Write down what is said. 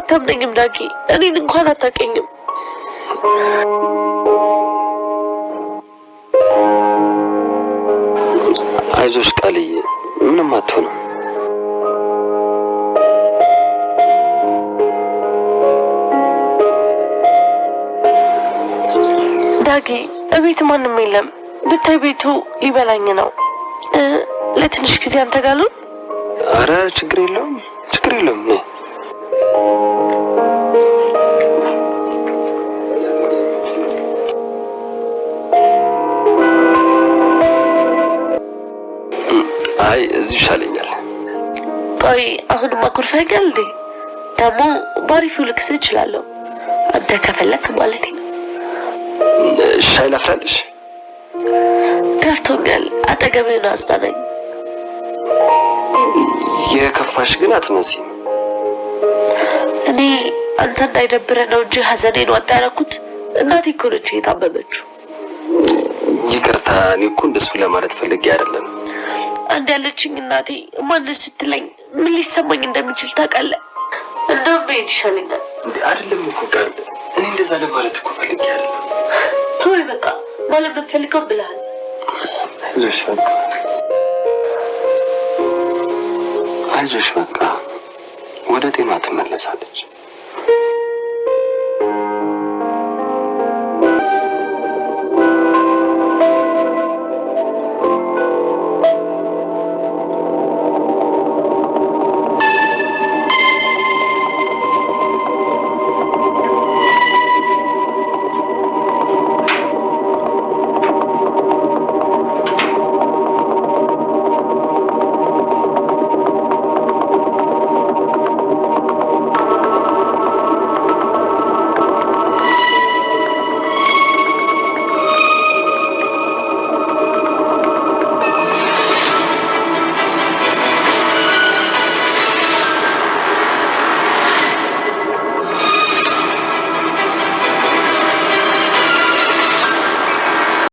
አታምነኝም ዳጊ እኔን እንኳን አታውቀኝም አይዞሽ ቃልዬ ምንም አትሆንም ዳጊ እቤት ማንም የለም ብታይ ቤቱ ሊበላኝ ነው ለትንሽ ጊዜ አንተ ጋር ነው ኧረ ችግር የለውም አይ እዚህ ይሻለኛል ቆይ አሁን ማኩርፈኛል እንዴ ደግሞ ባሪፉ ልክስ እችላለሁ አንተ ከፈለክ ማለት ነው ሻይ ላፍላለሽ ከፍቶኛል አጠገቤ ነው አጽናናኝ የከፋሽ ግን አትመስይም እኔ አንተ እንዳይደብረህ ነው እንጂ ሐዘኔን ወጣረኩት እናቴ እኮ ነች የታመመችው ይቅርታ እኔ እኮ እንደሱ ለማለት ፈልጌ አይደለም አንድ ያለችኝ እናቴ ማንስ ስትለኝ ምን ሊሰማኝ እንደሚችል ታውቃለህ እንደው ቤት ይሻለኛል አይደለም እኮ ቃል እኔ እንደዛ ለማለት እኮ ፈልጌ አይደለም ተወው በቃ ማለት በፈልከው ብለሃል አይዞሽ በቃ ወደ ጤና ትመለሳለች